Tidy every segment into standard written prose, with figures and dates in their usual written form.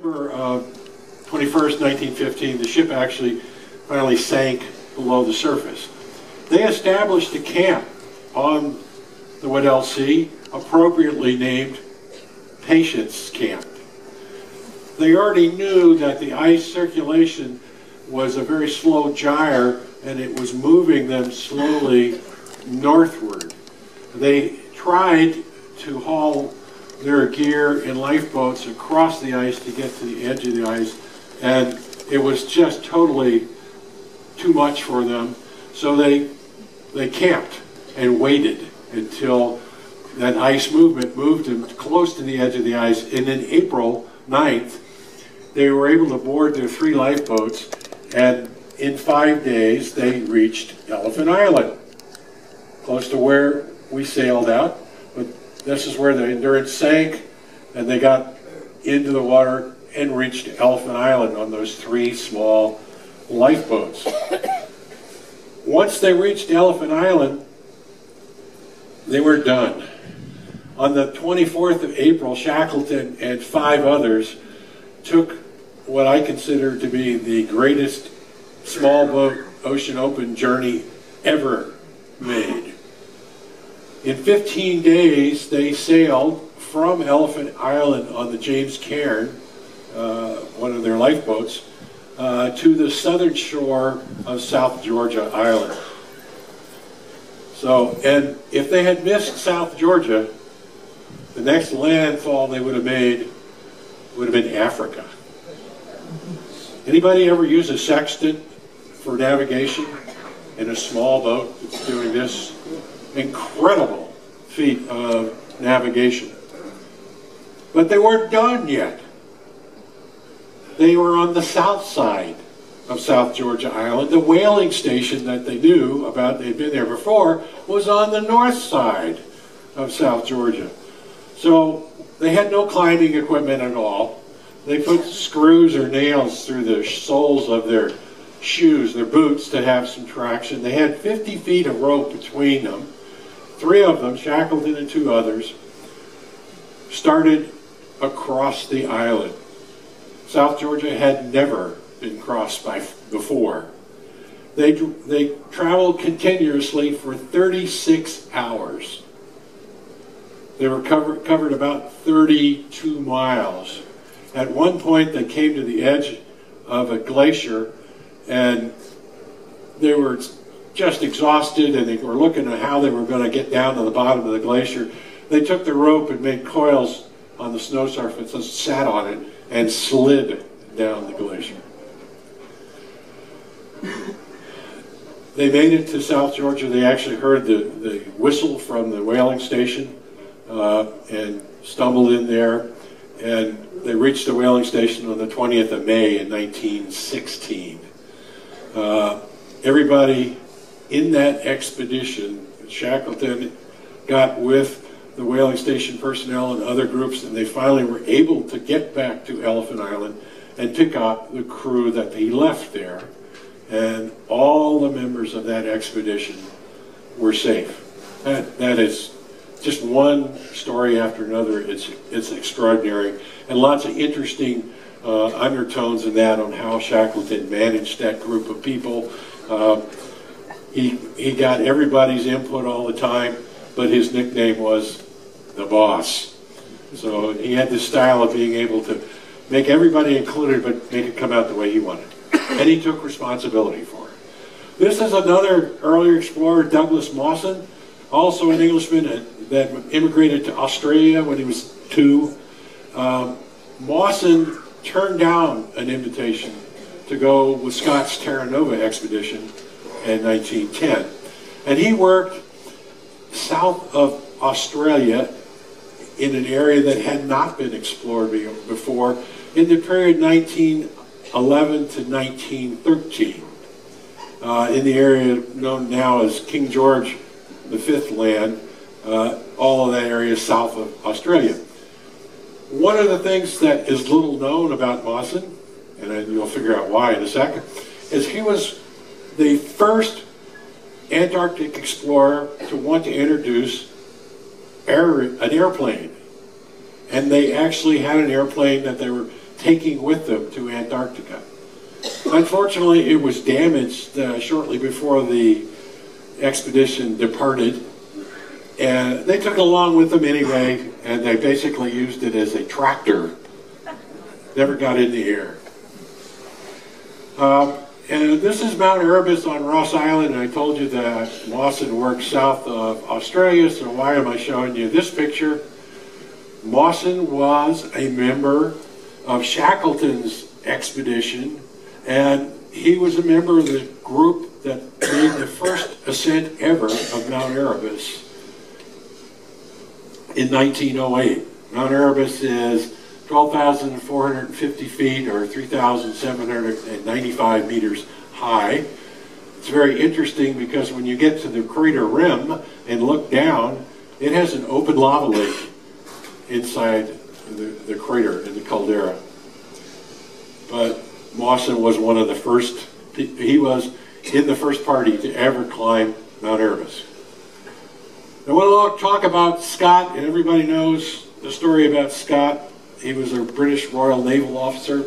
November 21st, 1915, the ship actually finally sank below the surface. They established a camp on the Weddell Sea, appropriately named Patience Camp. They already knew that the ice circulation was a very slow gyre and it was moving them slowly northward. They tried to haul their gear in lifeboats across the ice to get to the edge of the ice, and it was just totally too much for them. So they camped and waited until that ice movement moved them close to the edge of the ice, and then April 9th, they were able to board their 3 lifeboats, and in 5 days they reached Elephant Island, close to where we sailed out. But this is where the Endurance sank, and they got into the water and reached Elephant Island on those 3 small lifeboats. Once they reached Elephant Island, they were done. On the 24th of April, Shackleton and 5 others took what I consider to be the greatest small boat ocean open journey ever made. In 15 days, they sailed from Elephant Island on the James Cairn, one of their lifeboats, to the southern shore of South Georgia Island. So, and if they had missed South Georgia, the next landfall they would have made would have been Africa. Anybody ever use a sextant for navigation in a small boat that's doing this incredible feat of navigation? But they weren't done yet. They were on the south side of South Georgia Island. The whaling station that they knew about, they'd been there before, was on the north side of South Georgia. So they had no climbing equipment at all. They put screws or nails through the soles of their shoes, their boots, to have some traction. They had 50 feet of rope between them. 3 of them, Shackleton and 2 others, started across the island. South Georgia had never been crossed before. They traveled continuously for 36 hours. They were covered about 32 miles. At one point, they came to the edge of a glacier, and they were just exhausted, and they were looking at how they were going to get down to the bottom of the glacier. They took the rope and made coils on the snow surface and sat on it and slid down the glacier. They made it to South Georgia. They actually heard the whistle from the whaling station and stumbled in there, and they reached the whaling station on the 20th of May in 1916. Everybody in that expedition, Shackleton got with the whaling station personnel and other groups, and they finally were able to get back to Elephant Island and pick up the crew that he left there. And all the members of that expedition were safe. That is just one story after another. It's extraordinary, and lots of interesting undertones in that on how Shackleton managed that group of people. He got everybody's input all the time, but his nickname was the boss. So he had this style of being able to make everybody included, but make it come out the way he wanted. And he took responsibility for it. This is another earlier explorer, Douglas Mawson, also an Englishman that immigrated to Australia when he was 2. Mawson turned down an invitation to go with Scott's Terra Nova expedition in 1910. And he worked south of Australia in an area that had not been explored before in the period 1911 to 1913, in the area known now as King George V land, all of that area south of Australia. One of the things that is little known about Mawson, and you'll figure out why in a second, is he was the first Antarctic explorer to want to introduce an airplane. And they actually had an airplane that they were taking with them to Antarctica. Unfortunately, it was damaged shortly before the expedition departed, and they took it along with them anyway, and they basically used it as a tractor. Never got in the air. And this is Mount Erebus on Ross Island, and I told you that Mawson worked south of Australia, so why am I showing you this picture? Mawson was a member of Shackleton's expedition, and he was a member of the group that made the first ascent ever of Mount Erebus in 1908. Mount Erebus is 12,450 feet or 3,795 meters high. It's very interesting because when you get to the crater rim and look down, it has an open lava lake inside the crater in the caldera. But Mawson was one of the first, he was in the first party to ever climb Mount Erebus. I want to talk about Scott, and everybody knows the story about Scott. He was a British Royal Naval officer,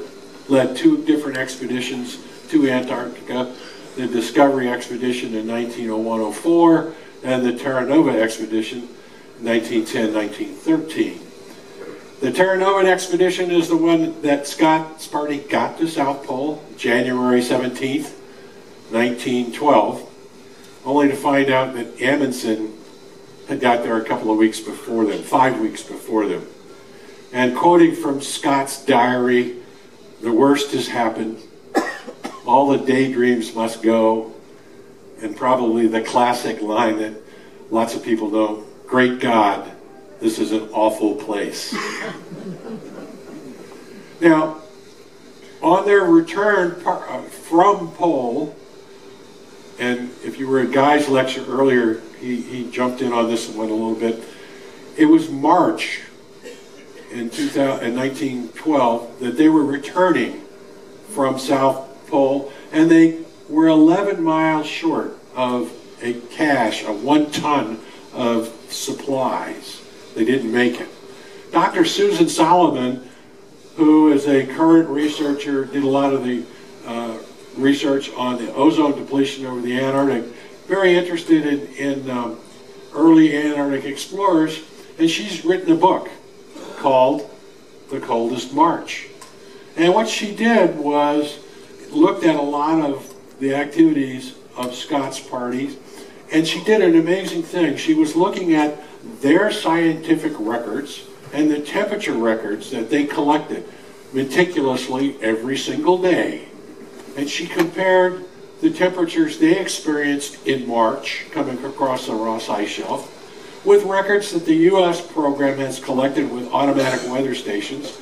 led 2 different expeditions to Antarctica, the Discovery Expedition in 1901-04 and the Terra Nova Expedition in 1910-1913. The Terra Nova Expedition is the one that Scott's party got to South Pole January 17th, 1912, only to find out that Amundsen had got there a couple of weeks before them, 5 weeks before them. And quoting from Scott's diary, "The worst has happened. All the daydreams must go." And probably the classic line that lots of people know, "Great God, this is an awful place." Now, on their return from Pole, and if you were at Guy's lecture earlier, he jumped in on this one a little bit. It was March in 1912 that they were returning from South Pole, and they were 11 miles short of a cache of 1 ton of supplies. They didn't make it. Dr. Susan Solomon, who is a current researcher, did a lot of the research on the ozone depletion over the Antarctic, very interested in early Antarctic explorers, and she's written a book called The Coldest March. And what she did was looked at a lot of the activities of Scott's parties, and she did an amazing thing. She was looking at their scientific records and the temperature records that they collected meticulously every single day. And she compared the temperatures they experienced in March coming across the Ross Ice Shelf with records that the U.S. program has collected with automatic weather stations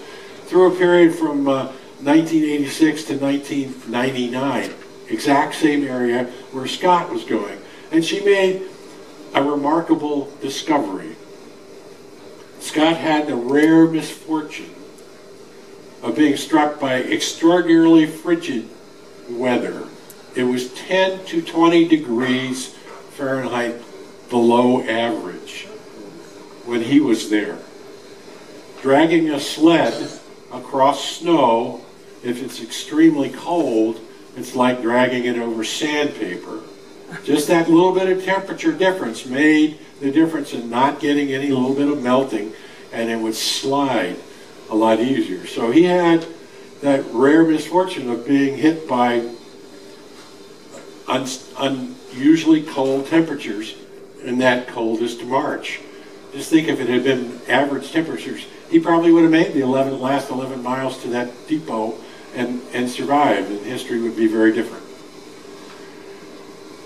through a period from 1986 to 1999, exact same area where Scott was going. And she made a remarkable discovery. Scott had the rare misfortune of being struck by extraordinarily frigid weather. It was 10 to 20 degrees Fahrenheit below average when he was there. Dragging a sled across snow, if it's extremely cold, it's like dragging it over sandpaper. Just that little bit of temperature difference made the difference in not getting any little bit of melting, and it would slide a lot easier. So he had that rare misfortune of being hit by unusually cold temperatures in that coldest March. Just think if it had been average temperatures, he probably would have made the last 11 miles to that depot and survived, and history would be very different.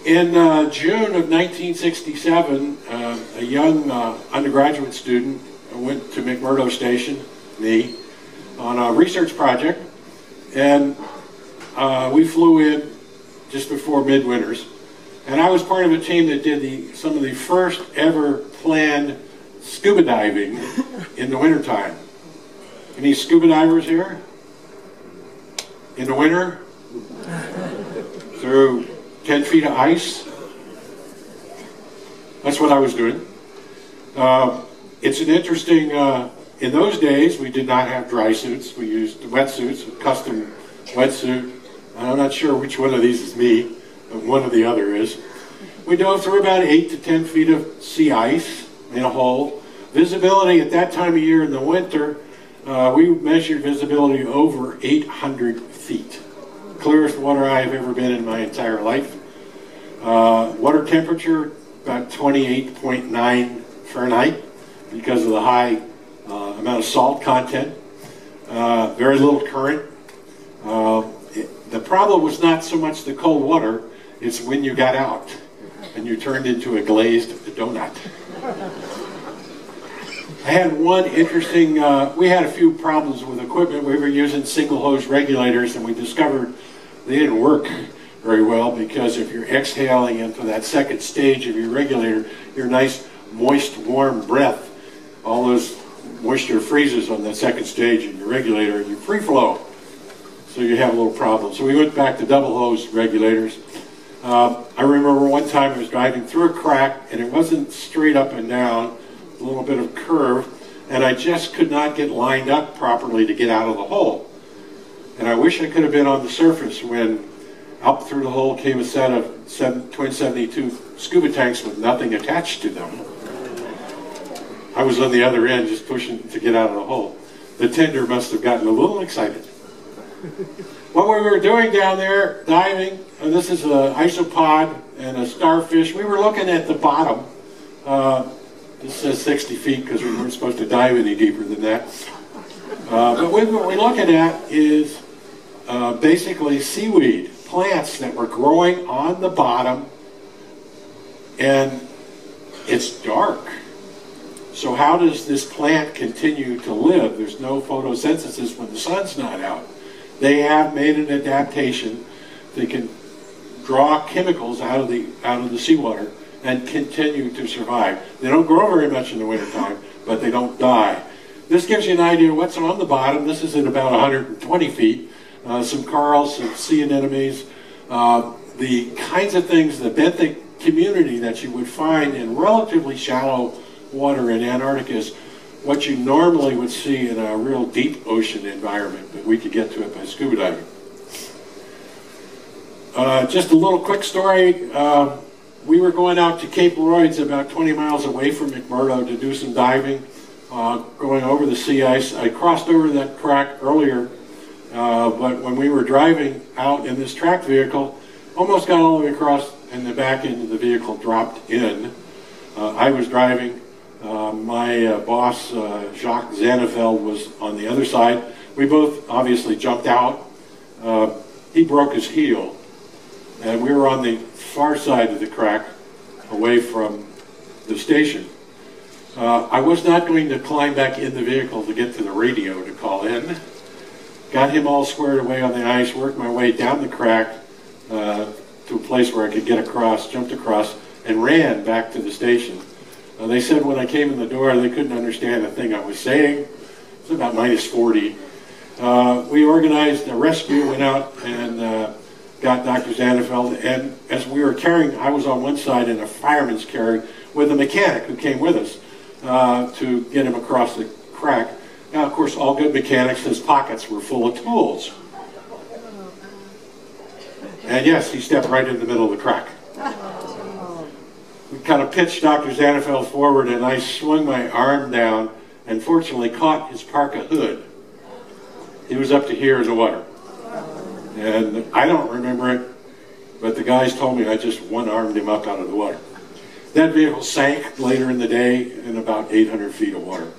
In June of 1967, a young undergraduate student went to Mcmurdo Station, me, on a research project, and we flew in just before midwinters, and I was part of a team that did some of the first ever planned scuba diving in the wintertime. Any scuba divers here? In the winter? Through 10 feet of ice? That's what I was doing. It's an interesting In those days, we did not have dry suits. We used wetsuits, a custom wetsuit. I'm not sure which one of these is me, but one or the other is. We dove through about 8 to 10 feet of sea ice in a hole. Visibility at that time of year in the winter, we measured visibility over 800 feet. Clearest water I have ever been in my entire life. Water temperature, about 28.9 Fahrenheit because of the high amount of salt content. Very little current. The problem was not so much the cold water, it's when you got out and you turned into a glazed donut. I had one interesting, we had a few problems with equipment. We were using single hose regulators and we discovered they didn't work very well because if you're exhaling into that second stage of your regulator, your nice moist warm breath, all those moisture freezes on that second stage in your regulator and you free flow. So you have a little problem. So we went back to double hose regulators. I remember one time I was driving through a crack and it wasn't straight up and down, a little bit of curve, and I just could not get lined up properly to get out of the hole. And I wish I could have been on the surface when up through the hole came a set of twin 72 scuba tanks with nothing attached to them. I was on the other end just pushing to get out of the hole. The tender must have gotten a little excited. What we were doing down there, diving, this is an isopod and a starfish. We were looking at the bottom. This says 60 feet because we weren't supposed to dive any deeper than that. But what we're looking at is basically seaweed, plants that were growing on the bottom, and it's dark. So how does this plant continue to live? There's no photosynthesis when the sun's not out. They have made an adaptation. They can draw chemicals out of the seawater and continue to survive. They don't grow very much in the wintertime, but they don't die. This gives you an idea of what's on the bottom. This is at about 120 feet. Some corals, some sea anemones, the kinds of things, the benthic community that you would find in relatively shallow water in Antarctica is what you normally would see in a real deep ocean environment, but we could get to it by scuba diving. Just a little quick story. We were going out to Cape Royds, about 20 miles away from Mcmurdo, to do some diving, going over the sea ice. I crossed over that crack earlier, but when we were driving out in this track vehicle, almost got all the way across and the back end of the vehicle dropped in. I was driving. My boss, Jacques Zanneveld, was on the other side. We both obviously jumped out. He broke his heel, and we were on the far side of the crack, away from the station. I was not going to climb back in the vehicle to get to the radio to call in. Got him all squared away on the ice, worked my way down the crack to a place where I could get across, jumped across, and ran back to the station. They said when I came in the door, they couldn't understand a thing I was saying. It was about -40. We organized a rescue, went out and got Dr. Zanneveld, and as we were carrying, I was on one side in a fireman's carry with a mechanic who came with us to get him across the crack. Now, of course, all good mechanics, his pockets were full of tools. And yes, he stepped right in the middle of the crack. We kind of pitched Dr. Zanneveld forward, and I swung my arm down and fortunately caught his parka hood. He was up to here in the water. And I don't remember it, but the guys told me I just one-armed him up out of the water. That vehicle sank later in the day in about 800 feet of water.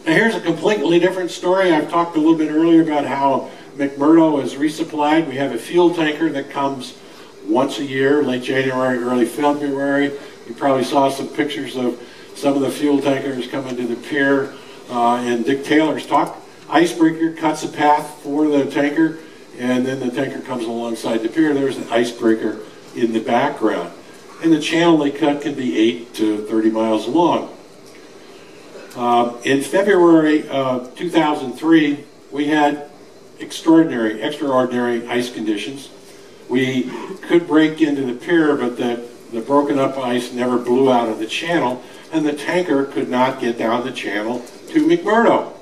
Now here's a completely different story. I've talked a little bit earlier about how Mcmurdo is resupplied. We have a fuel tanker that comes once a year, late January, early February. You probably saw some pictures of some of the fuel tankers coming to the pier in Dick Taylor's talk. Icebreaker cuts a path for the tanker, and then the tanker comes alongside the pier. There's an icebreaker in the background. And the channel they cut can be 8 to 30 miles long. In February of 2003, we had extraordinary ice conditions. We could break into the pier, but the the broken up ice never blew out of the channel, and the tanker could not get down the channel to Mcmurdo.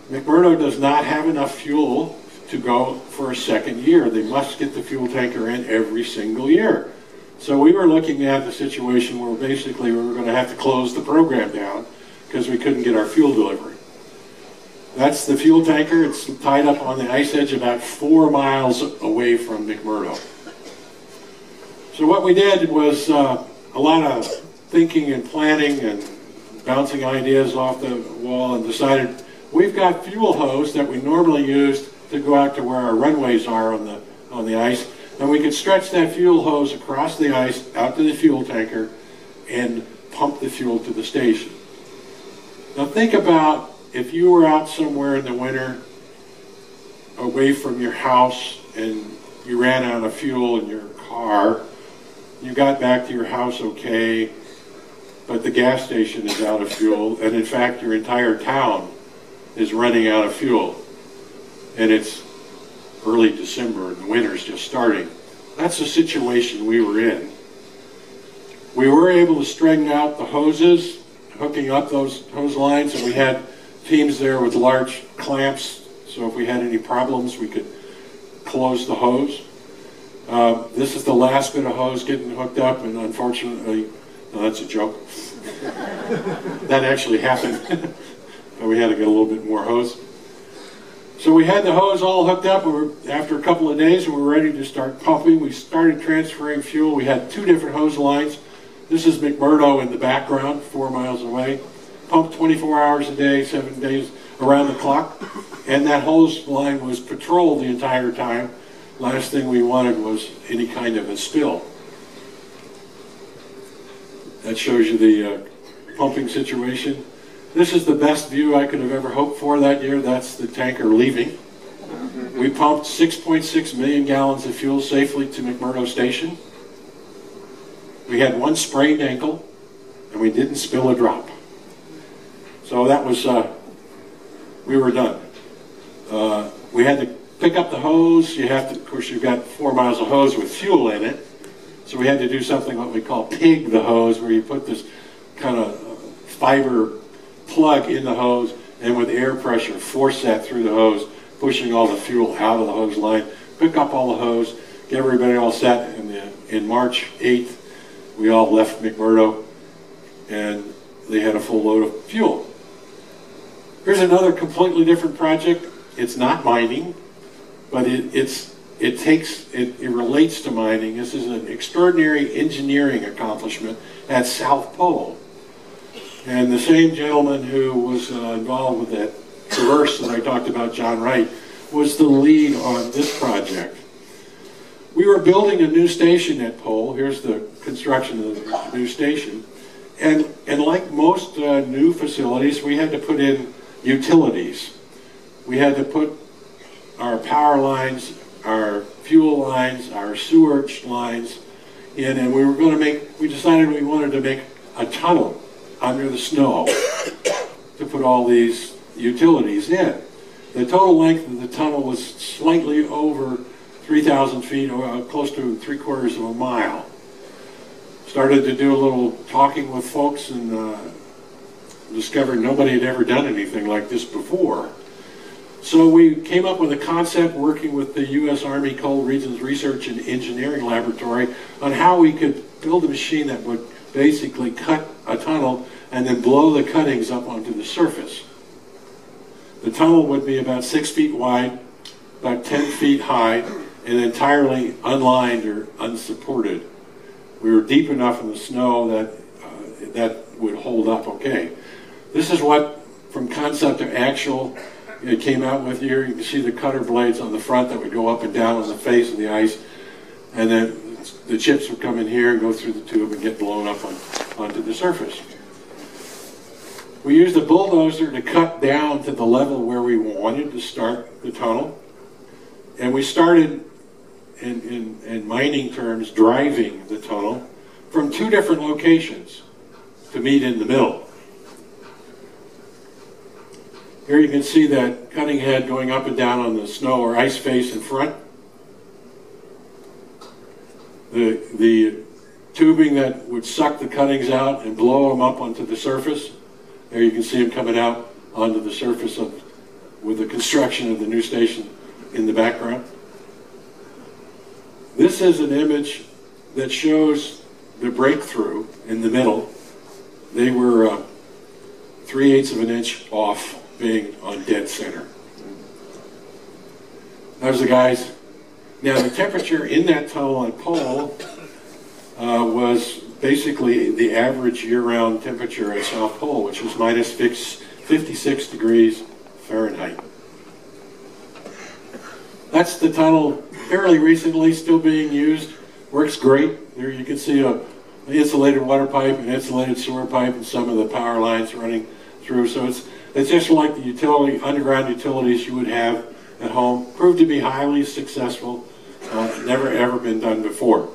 Mcmurdo does not have enough fuel to go for a second year. They must get the fuel tanker in every single year. So we were looking at the situation where basically we were going to have to close the program down because we couldn't get our fuel delivery. That's the fuel tanker. It's tied up on the ice edge about 4 miles away from Mcmurdo. So what we did was a lot of thinking and planning and bouncing ideas off the wall, and decided we've got fuel hose that we normally use to go out to where our runways are on the ice, and we could stretch that fuel hose across the ice out to the fuel tanker and pump the fuel to the station. Now think about if you were out somewhere in the winter away from your house and you ran out of fuel in your car. You got back to your house okay, but the gas station is out of fuel, and in fact your entire town is running out of fuel, and it's early December and the winter's just starting. That's the situation we were in. We were able to straighten out the hoses, hooking up those hose lines, and we had teams there with large clamps, so if we had any problems we could close the hose. This is the last bit of hose getting hooked up, and unfortunately, no, that's a joke. That actually happened, but we had to get a little bit more hose. So we had the hose all hooked up, and after a couple of days we were ready to start pumping. We started transferring fuel. We had 2 different hose lines. This is Mcmurdo in the background, 4 miles away. Pumped 24 hours a day, 7 days around the clock, and that hose line was patrolled the entire time. Last thing we wanted was any kind of a spill. That shows you the pumping situation. This is the best view I could have ever hoped for that year. That's the tanker leaving. We pumped 6.6 million gallons of fuel safely to Mcmurdo Station. We had 1 sprained ankle, and we didn't spill a drop. So that was, we were done. We had to pick up the hose. You have to, of course, you've got 4 miles of hose with fuel in it. So we had to do something what we call pig the hose, where you put this kind of fiber plug in the hose, and with air pressure force that through the hose, pushing all the fuel out of the hose line, pick up all the hose, get everybody all set, and in March 8th, we all left Mcmurdo, and they had a full load of fuel. Here's another completely different project. It's not mining, but it relates to mining. This is an extraordinary engineering accomplishment at South Pole. And the same gentleman who was involved with that traverse that I talked about, John Wright, was the lead on this project. We were building a new station at Pole. Here's the construction of the new station. And like most new facilities, we had to put in utilities. We had to put our power lines, our fuel lines, our sewage lines in, and we decided we wanted to make a tunnel under the snow to put all these utilities in. The total length of the tunnel was slightly over 3,000 feet, or close to 3/4 of a mile. Started to do a little talking with folks, and discovered nobody had ever done anything like this before. So we came up with a concept working with the U.S. Army Cold Regions Research and Engineering Laboratory on how we could build a machine that would basically cut a tunnel and then blow the cuttings up onto the surface. The tunnel would be about 6 feet wide, about 10 feet high, and entirely unlined or unsupported. We were deep enough in the snow that that would hold up okay. This is what, from concept to actual, it came out with here. You can see the cutter blades on the front that would go up and down on the face of the ice, and then the chips would come in here and go through the tube and get blown up onto the surface. We used a bulldozer to cut down to the level where we wanted to start the tunnel, and we started, in mining terms, driving the tunnel from 2 different locations to meet in the middle. Here you can see that cutting head going up and down on the snow or ice face in front. The tubing that would suck the cuttings out and blow them up onto the surface. There you can see them coming out onto the surface with the construction of the new station in the background. This is an image that shows the breakthrough in the middle. They were 3/8 of an inch off being on dead center. There's the guys. Now the temperature in that tunnel and pole was basically the average year-round temperature at South Pole, which was minus 56 degrees Fahrenheit. That's the tunnel fairly recently, still being used. Works great. There you can see an insulated water pipe, an insulated sewer pipe, and some of the power lines running through. So it's just like the underground utilities you would have at home. Proved to be highly successful. Never ever been done before.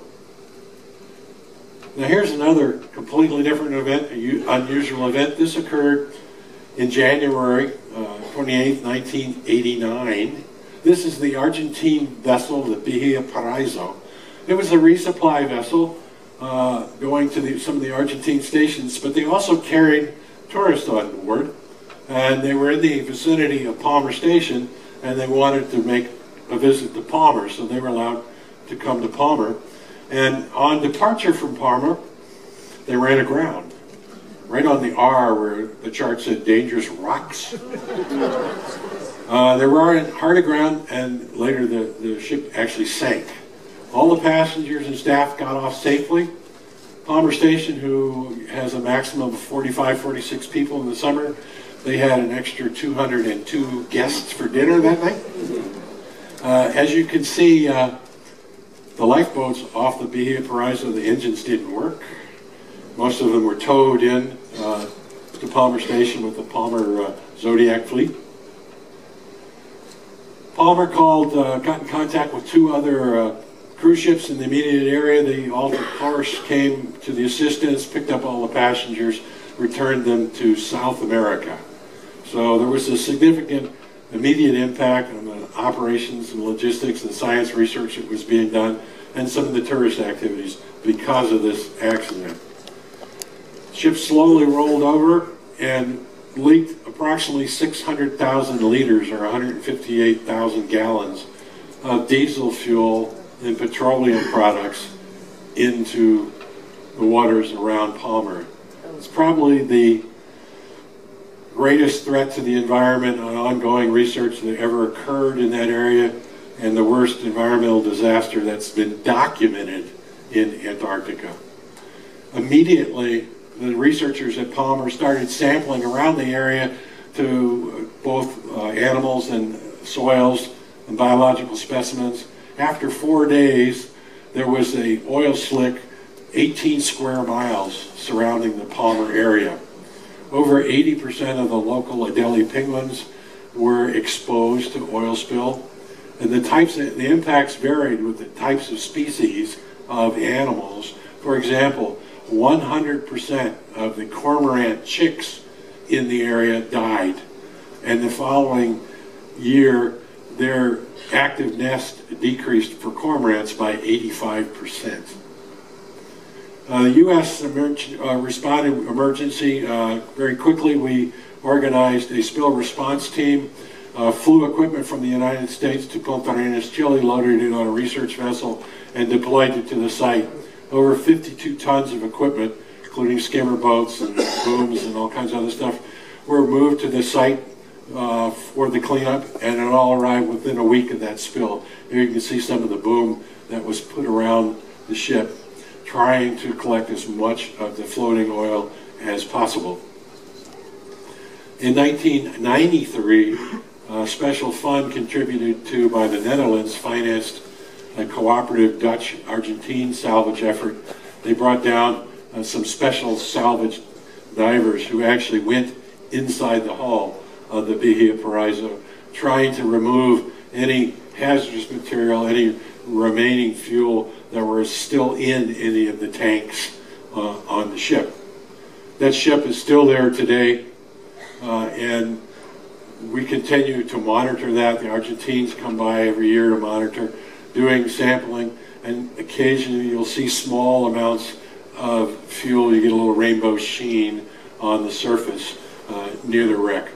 Now here's another completely different event, unusual event. This occurred in January 28, 1989. This is the Argentine vessel, the Bahia Paraiso. It was a resupply vessel going to some of the Argentine stations, but they also carried tourists on board. And they were in the vicinity of Palmer Station, and they wanted to make a visit to Palmer, so they were allowed to come to Palmer. And on departure from Palmer, they ran aground, right on the R where the chart said dangerous rocks. They were hard aground, and later the ship actually sank. All the passengers and staff got off safely. Palmer Station, who has a maximum of 45, 46 people in the summer, they had an extra 202 guests for dinner that night. As you can see, the lifeboats off the Bahia Paraiso, the engines didn't work. Most of them were towed in to Palmer Station with the Palmer Zodiac fleet. Palmer got in contact with two other cruise ships in the immediate area. The altered course came to the assistance, picked up all the passengers, returned them to South America. So there was a significant immediate impact on the operations and logistics and science research that was being done, and some of the tourist activities because of this accident. The ship slowly rolled over and leaked approximately 600,000 liters or 158,000 gallons of diesel fuel and petroleum products into the waters around Palmer. It's probably the greatest threat to the environment on ongoing research that ever occurred in that area, and the worst environmental disaster that's been documented in Antarctica. Immediately, the researchers at Palmer started sampling around the area to both animals and soils and biological specimens. After 4 days, there was an oil slick 18 square miles surrounding the Palmer area. Over 80% of the local Adelie penguins were exposed to oil spill, and the impacts varied with the types of species of animals. For example, 100% of the cormorant chicks in the area died, and the following year their active nest decreased for cormorants by 85%. The U.S. responded emergency very quickly. We organized a spill response team, flew equipment from the United States to Punta Arenas, Chile, loaded it on a research vessel, and deployed it to the site. Over 52 tons of equipment, including skimmer boats and booms and all kinds of other stuff, were moved to the site for the cleanup, and it all arrived within a week of that spill. Here you can see some of the boom that was put around the ship, trying to collect as much of the floating oil as possible. In 1993, a special fund contributed to by the Netherlands financed a cooperative Dutch-Argentine salvage effort. They brought down some special salvage divers who actually went inside the hull of the Bahia Paraiso, trying to remove any hazardous material, any remaining fuel that were still in any of the tanks on the ship. That ship is still there today, and we continue to monitor that. The Argentines come by every year to monitor, doing sampling, and occasionally you'll see small amounts of fuel, you get a little rainbow sheen on the surface near the wreck.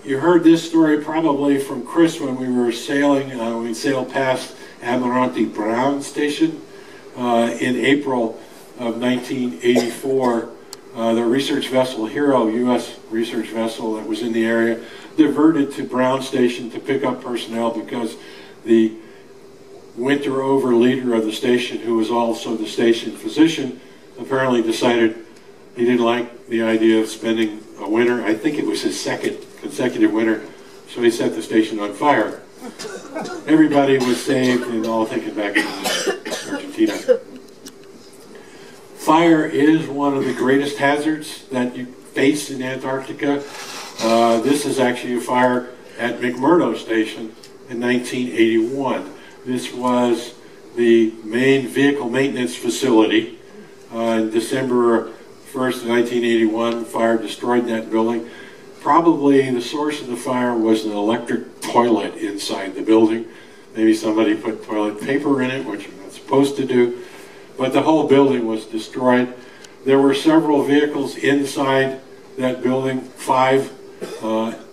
You heard this story probably from Chris when we were sailing. We sailed past Admiralty Brown Station in April of 1984. The research vessel Hero, U.S. research vessel that was in the area, diverted to Brown Station to pick up personnel because the winter over leader of the station, who was also the station physician, apparently decided he didn't like the idea of spending a winter. I think it was his second consecutive winter, so he set the station on fire. Everybody was saved and all taken back to Argentina. Fire is one of the greatest hazards that you face in Antarctica. This is actually a fire at Mcmurdo Station in 1981. This was the main vehicle maintenance facility. In December 1st, 1981, fire destroyed that building. Probably the source of the fire was an electric toilet inside the building. Maybe somebody put toilet paper in it, which you're not supposed to do. But the whole building was destroyed. There were several vehicles inside that building, 5,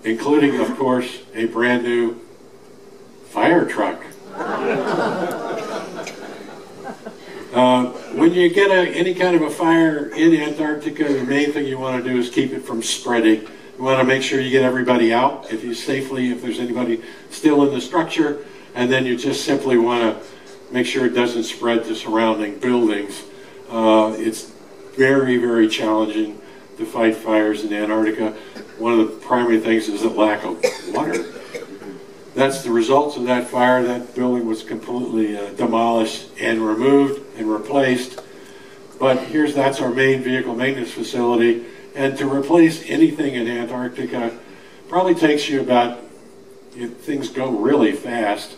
including, of course, a brand new fire truck. When you get any kind of a fire in Antarctica, the main thing you want to do is keep it from spreading. You want to make sure you get everybody out if there's anybody still in the structure, and then you just simply want to make sure it doesn't spread to surrounding buildings. It's very, very challenging to fight fires in Antarctica. One of the primary things is the lack of water. That's the results of that fire. That building was completely demolished and removed and replaced. But that's our main vehicle maintenance facility. And to replace anything in Antarctica probably takes you about, if things go really fast,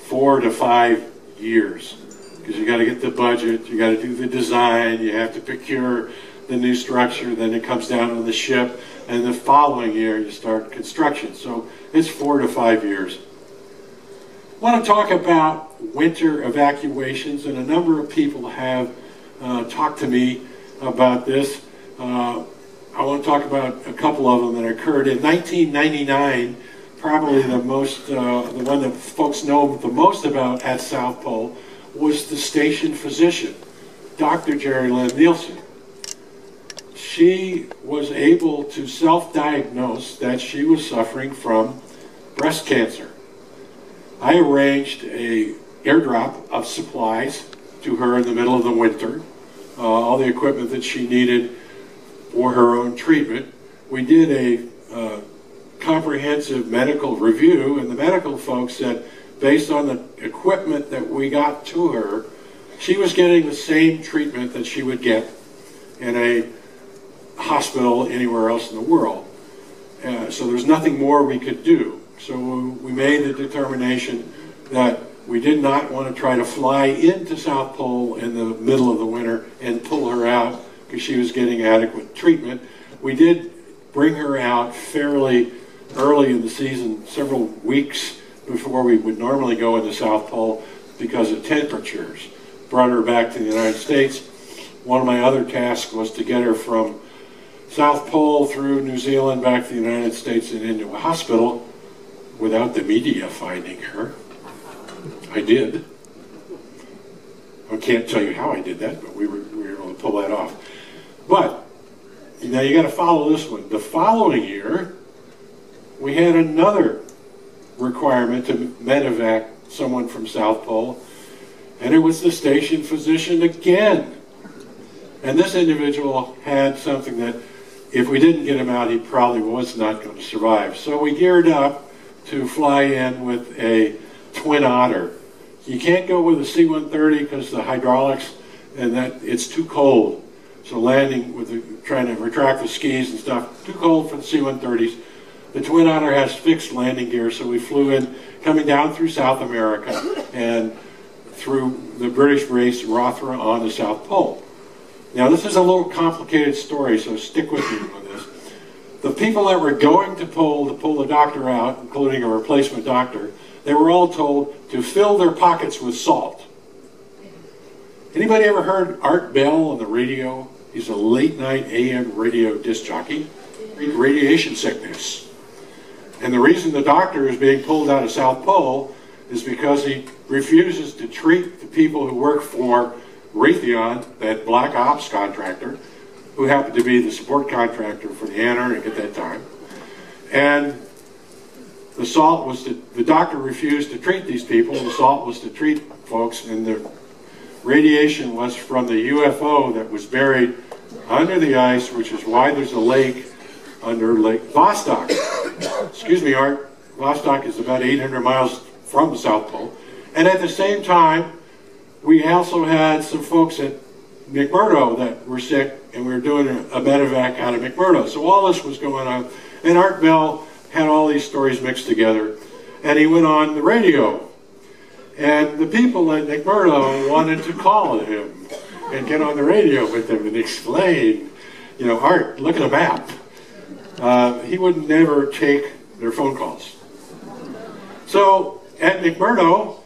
4 to 5 years. Because you got to get the budget, you got to do the design, you have to procure the new structure, then it comes down on the ship, and the following year you start construction. So it's 4 to 5 years. I want to talk about winter evacuations, and a number of people have talked to me about this. I want to talk about a couple of them that occurred in 1999. Probably the one that folks know the most about at South Pole was the station physician, Dr. Carolyn Nielsen. She was able to self-diagnose that she was suffering from breast cancer. I arranged an airdrop of supplies to her in the middle of the winter, all the equipment that she needed for her own treatment. We did a comprehensive medical review, and the medical folks said, based on the equipment that we got to her, she was getting the same treatment that she would get in a hospital anywhere else in the world. So there's nothing more we could do. So we made the determination that we did not want to try to fly into South Pole in the middle of the winter and pull her out because she was getting adequate treatment. We did bring her out fairly early in the season, several weeks before we would normally go into South Pole because of temperatures. Brought her back to the United States. One of my other tasks was to get her from South Pole through New Zealand back to the United States and into a hospital without the media finding her. I did. I can't tell you how I did that, but we were able to pull that off. But now you got to follow this one. The following year, we had another requirement to medevac someone from South Pole, and it was the station physician again. And this individual had something that, if we didn't get him out, he probably was not going to survive. So we geared up to fly in with a Twin Otter. You can't go with a C-130 because the hydraulics, and that it's too cold. So landing with trying to retract the skis and stuff, too cold for the C-130s. The Twin Otter has fixed landing gear, so we flew in, coming down through South America and through the British base Rothera on the South Pole. Now this is a little complicated story, so stick with me on this. The people that were going to pull the doctor out, including a replacement doctor, they were all told to fill their pockets with salt. Anybody ever heard Art Bell on the radio? He's a late night AM radio disc jockey. Radiation sickness. And the reason the doctor is being pulled out of South Pole is because he refuses to treat the people who work for Raytheon, that black ops contractor, who happened to be the support contractor for the Antarctic at that time. And the salt was the doctor refused to treat these people, and the salt was to treat folks, and the radiation was from the UFO that was buried under the ice, which is why there's a lake under Lake Vostok. Excuse me, Art. Vostok is about 800 miles from the South Pole. And at the same time, we also had some folks at Mcmurdo that were sick, and we were doing a medevac out of Mcmurdo. So all this was going on. And Art Bell had all these stories mixed together, and he went on the radio. And the people at Mcmurdo wanted to call him and get on the radio with him and explain, you know, Art, look at a map. He would never take their phone calls. So at Mcmurdo,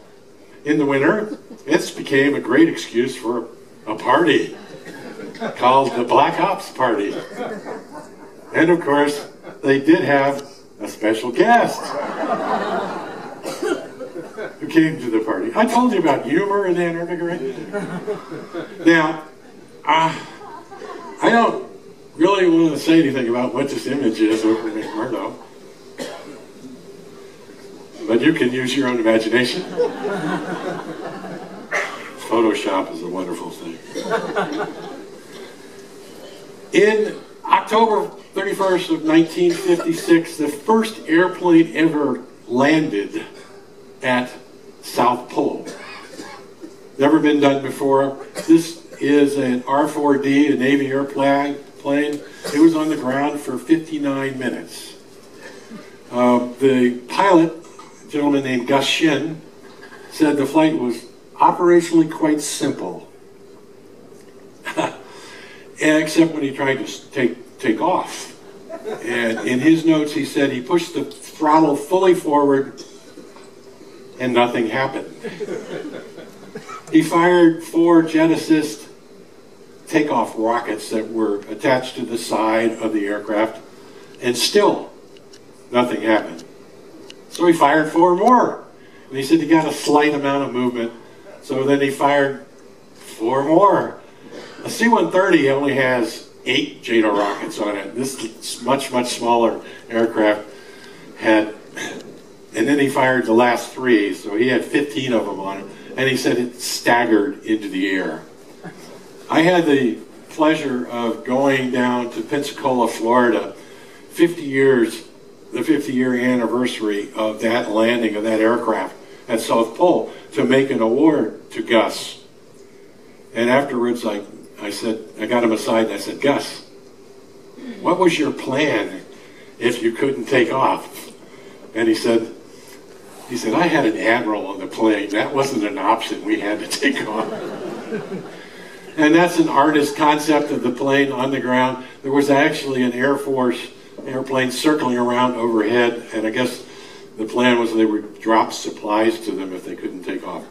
in the winter, it became a great excuse for a party called the Black Ops Party. And of course, they did have a special guest who came to the party. I told you about humor in Antarctica, right? Now, I don't really want to say anything about what this image is over in Mcmurdo, but you can use your own imagination. Photoshop is a wonderful thing. In October 31st of 1956, the first airplane ever landed at South Pole. Never been done before. This is an R-4D, a Navy airplane. It was on the ground for 59 minutes. The pilot, a gentleman named Gus Shin, said the flight was operationally quite simple. Except when he tried to take off. And in his notes he said he pushed the throttle fully forward and nothing happened. He fired 4 jet assist takeoff rockets that were attached to the side of the aircraft, and still nothing happened. So he fired 4 more. And he said he got a slight amount of movement. So then he fired 4 more. A C-130 only has 8 JATO rockets on it. This much smaller aircraft had, and then he fired the last 3, so he had 15 of them on it. And he said it staggered into the air. I had the pleasure of going down to Pensacola, Florida, 50 years, the 50-year anniversary of that landing of that aircraft at South Pole, to make an award to Gus. And afterwards, I got him aside and I said, Gus, what was your plan if you couldn't take off? And he said, I had an admiral on the plane. That wasn't an option. We had to take off. And that's an artist concept of the plane on the ground. There was actually an Air Force airplane circling around overhead, and I guess the plan was they would drop supplies to them if they couldn't take off.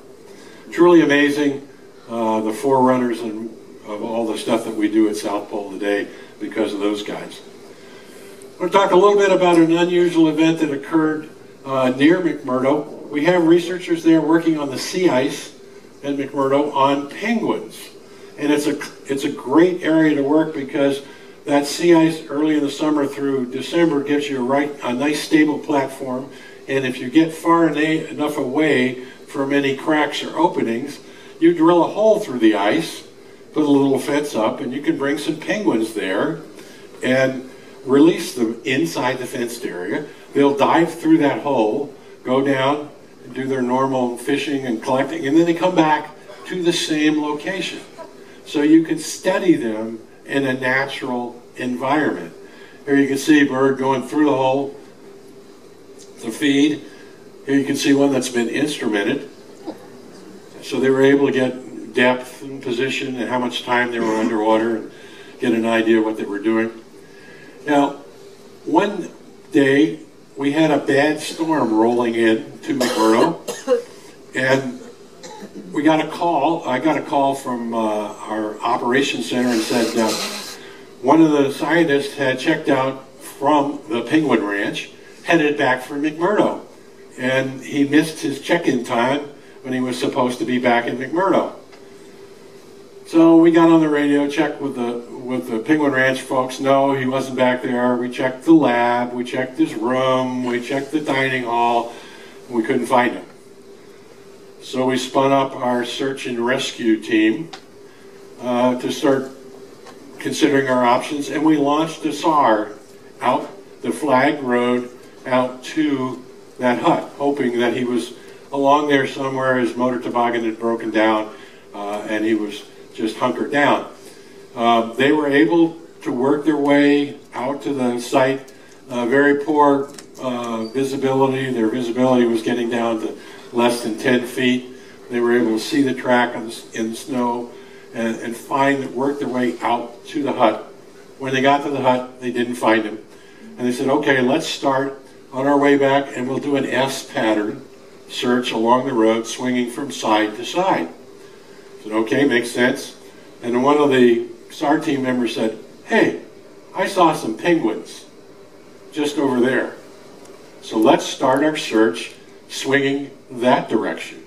Truly amazing, the forerunners of all the stuff that we do at South Pole today because of those guys. I want to talk a little bit about an unusual event that occurred near Mcmurdo. We have researchers there working on the sea ice at Mcmurdo on penguins. And it's a great area to work because that sea ice early in the summer through December gives you a nice stable platform. And if you get far enough away from any cracks or openings, you drill a hole through the ice, put a little fence up, and you can bring some penguins there and release them inside the fenced area. They'll dive through that hole, go down, and do their normal fishing and collecting, and then they come back to the same location. So you can study them in a natural environment. Here you can see a bird going through the hole to feed. Here you can see one that's been instrumented. So they were able to get depth and position and how much time they were underwater and get an idea of what they were doing. Now, one day we had a bad storm rolling in to Mcmurdo, and we got a call. I got a call from our operations center and said one of the scientists had checked out from the Penguin Ranch, headed back for McMurdo, and he missed his check-in time when he was supposed to be back in McMurdo. So we got on the radio, checked with the Penguin Ranch folks. No, he wasn't back there. We checked the lab, we checked his room, we checked the dining hall. We couldn't find him. So we spun up our search and rescue team to start considering our options, and we launched a SAR out the flagged road out to that hut, hoping that he was along there somewhere. His motor toboggan had broken down, and he was just hunkered down. They were able to work their way out to the site. Very poor visibility. Their visibility was getting down to less than 10 feet. They were able to see the track in the snow and work their way out to the hut. When they got to the hut, they didn't find him. And they said, okay, let's start on our way back and we'll do an S pattern search along the road, swinging from side to side. I said, okay, makes sense. And then one of the SAR team members said, hey, I saw some penguins just over there. So let's start our search swinging that direction.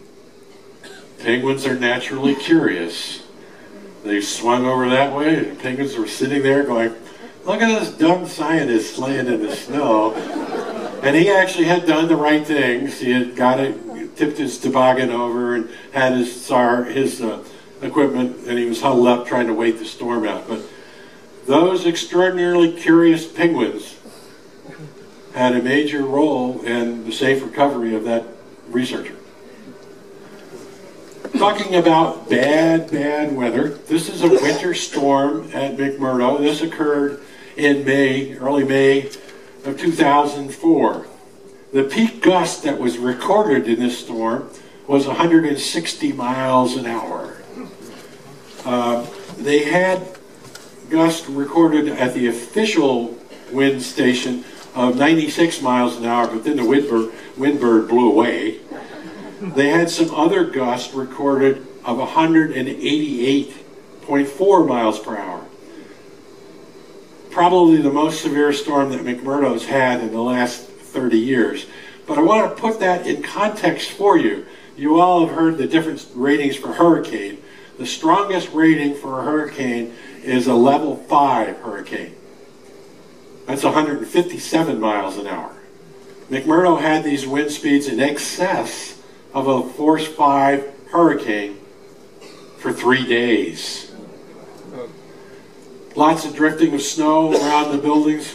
Penguins are naturally curious. They swung over that way, and the penguins were sitting there going, look at this dumb scientist laying in the snow. And he actually had done the right things. He had tipped his toboggan over and had his equipment, and he was huddled up trying to wait the storm out. But those extraordinarily curious penguins had a major role in the safe recovery of that researcher. Talking about bad weather, this is a winter storm at McMurdo. This occurred in early May of 2004. The peak gust that was recorded in this storm was 160 miles an hour. They had gusts recorded at the official wind station of 96 miles an hour, but then the windbird blew away. They had some other gusts recorded of 188.4 miles per hour. Probably the most severe storm that McMurdo's had in the last 30 years. But I want to put that in context for you. You all have heard the different ratings for hurricane. The strongest rating for a hurricane is a level 5 hurricane. That's 157 miles an hour. McMurdo had these wind speeds in excess of a force 5 hurricane for 3 days. Lots of drifting of snow around the buildings.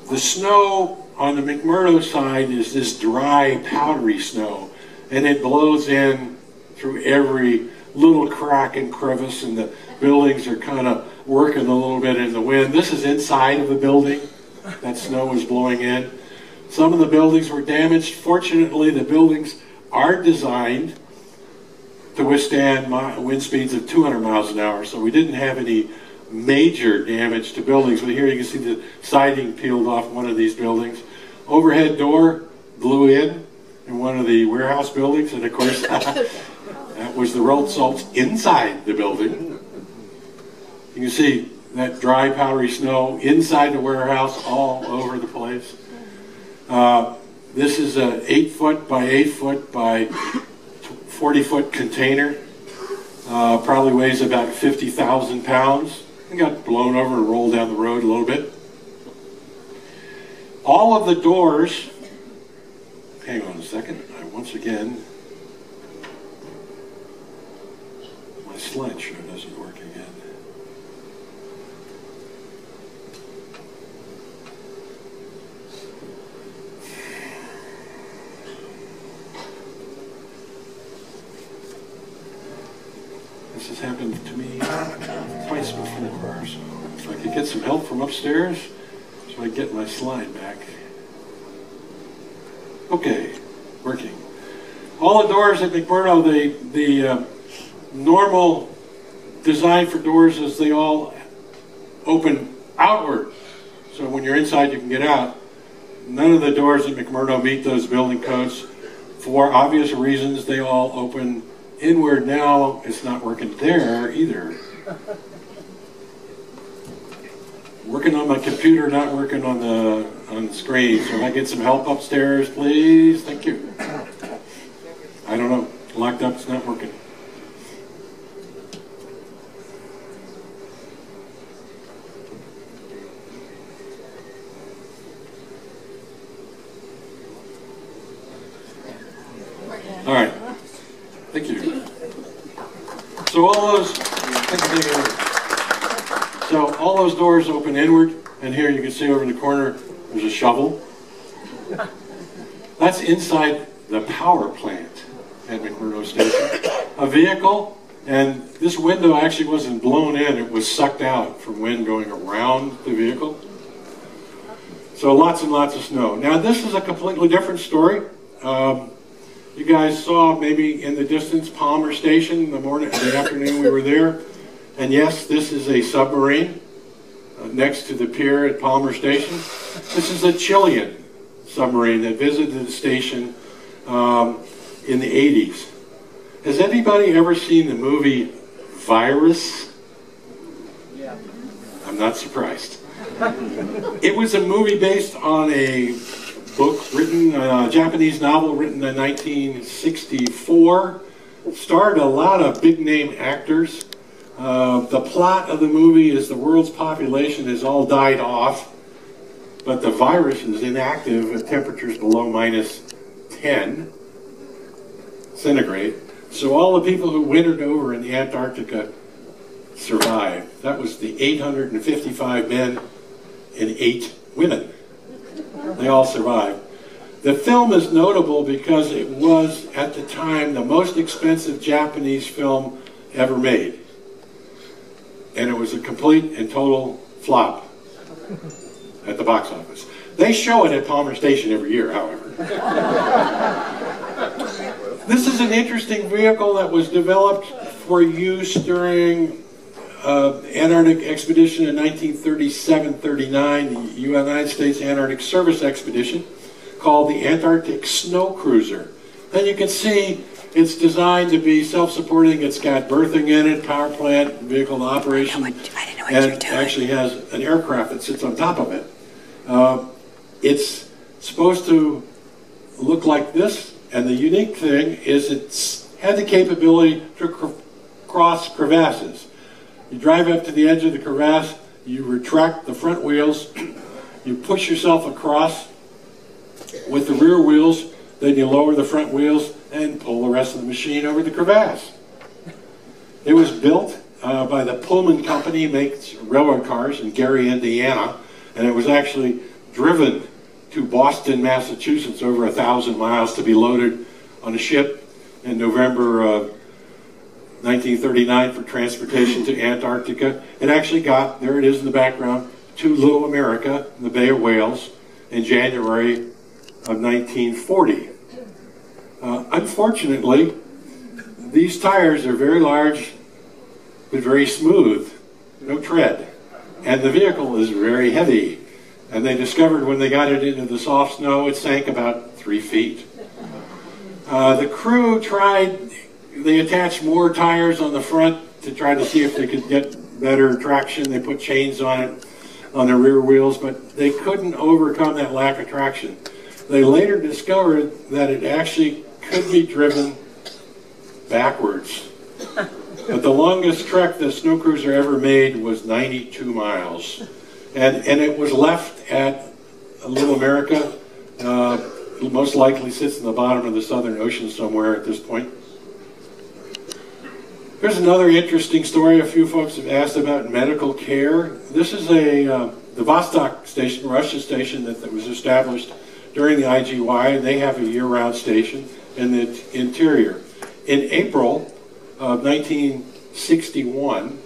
The snow on the McMurdo side is this dry, powdery snow, and it blows in through every little crack and crevice, and the buildings are kind of working a little bit in the wind. This is inside of the building. That snow was blowing in. Some of the buildings were damaged. Fortunately, the buildings are designed to withstand wind speeds of 200 miles an hour, so we didn't have any major damage to buildings. But here you can see the siding peeled off one of these buildings. Overhead door blew in one of the warehouse buildings, and of course that was the rolled salts inside the building. You can see that dry, powdery snow inside the warehouse all over the place. This is an 8-foot by 8-foot by 40-foot container. Probably weighs about 50,000 pounds. It got blown over and rolled down the road a little bit. All of the doors, hang on a second, once again, my slideshow doesn't work again. This has happened to me twice before, so if I could get some help from upstairs so I get my slide back. Okay, working. All the doors at McMurdo, the normal design for doors is they all open outward. So when you're inside, you can get out. None of the doors at McMurdo meet those building codes. For obvious reasons, they all open inward. Now it's not working there either. Working on my computer, not working on the screen. So if I get some help upstairs, please, thank you. I don't know, locked up, it's not working. All right, thank you. So all those doors open inward, and here you can see over in the corner, there's a shovel. That's inside the power plant at Mcmurdo Station. A vehicle, and this window actually wasn't blown in, it was sucked out from wind going around the vehicle. So lots and lots of snow. Now this is a completely different story. You guys saw maybe in the distance Palmer Station the afternoon we were there. And yes, this is a submarine next to the pier at Palmer Station. This is a Chilean submarine that visited the station in the 80s. Has anybody ever seen the movie Virus? Yeah. I'm not surprised. It was a movie based on a book written, a Japanese novel written in 1964. Starred a lot of big name actors. The plot of the movie is the world's population has all died off, but the virus is inactive at temperatures below -10 centigrade. So all the people who wintered over in the Antarctica survived. That was the 855 men and 8 women. They all survived. The film is notable because it was, at the time, the most expensive Japanese film ever made. And it was a complete and total flop at the box office. They show it at Palmer Station every year, however. This is an interesting vehicle that was developed for use during Antarctic expedition in 1937-39, the United States Antarctic Service Expedition, called the Antarctic Snow Cruiser. And you can see it's designed to be self-supporting. It's got berthing in it, power plant, vehicle operation, and actually has an aircraft that sits on top of it. It's supposed to look like this, and the unique thing is it's had the capability to cross crevasses. You drive up to the edge of the crevasse, you retract the front wheels, you push yourself across with the rear wheels, then you lower the front wheels and pull the rest of the machine over the crevasse. It was built by the Pullman Company, makes railroad cars in Gary, Indiana, and it was actually driven to Boston, Massachusetts, over 1,000 miles to be loaded on a ship in November of 1939 for transportation to Antarctica. It actually got, there it is in the background, to Little America in the Bay of Whales in January of 1940. Unfortunately, these tires are very large but very smooth, no tread, and the vehicle is very heavy. And they discovered when they got it into the soft snow, it sank about 3 feet. The crew tried, they attached more tires on the front to try to see if they could get better traction. They put chains on it, on the rear wheels, but they couldn't overcome that lack of traction. They later discovered that it actually could be driven backwards. But the longest trek the snow cruiser ever made was 92 miles. And it was left at Little America. Most likely sits in the bottom of the Southern Ocean somewhere at this point. Here's another interesting story. A few folks have asked about medical care. This is the Vostok station, Russia station that was established during the IGY. They have a year-round station in the interior. In April of 1961,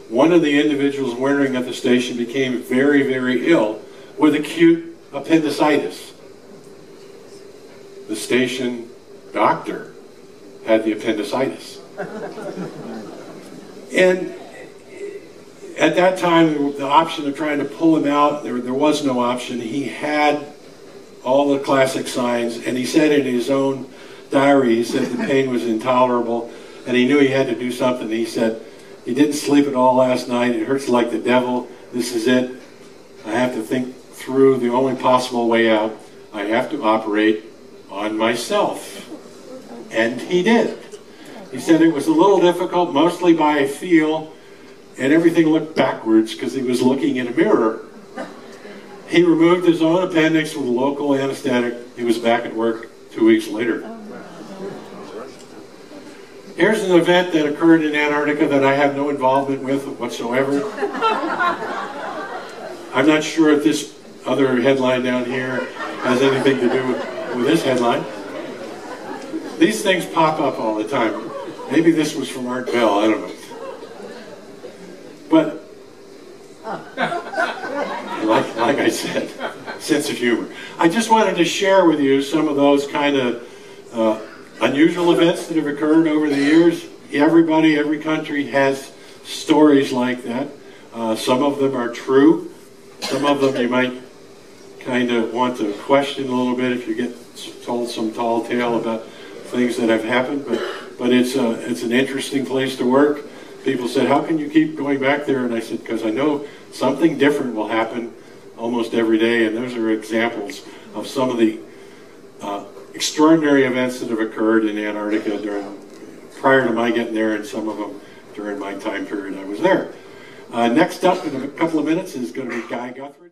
one of the individuals wintering at the station became very, very ill with acute appendicitis. The station doctor had the appendicitis. And at that time, the option of trying to pull him out, there was no option. He had all the classic signs, and he said in his own diary, he said the pain was intolerable, and he knew he had to do something. He said, he didn't sleep at all last night, it hurts like the devil, this is it. I have to think through the only possible way out. I have to operate on myself. And he did. He said it was a little difficult, mostly by feel, and everything looked backwards because he was looking in a mirror. He removed his own appendix with a local anesthetic. He was back at work 2 weeks later. Here's an event that occurred in Antarctica that I have no involvement with whatsoever. I'm not sure if this other headline down here has anything to do with this headline. These things pop up all the time. Maybe this was from Art Bell, I don't know. But, like I said, sense of humor. I just wanted to share with you some of those kind of unusual events that have occurred over the years. Everybody, every country has stories like that. Some of them are true. Some of them you might kind of want to question a little bit if you get told some tall tale about things that have happened. But it's an interesting place to work. People said, how can you keep going back there? And I said, because I know something different will happen almost every day. And those are examples of some of the extraordinary events that have occurred in Antarctica prior to my getting there, and some of them during my time period I was there. Next up in a couple of minutes is going to be Guy Guthrie.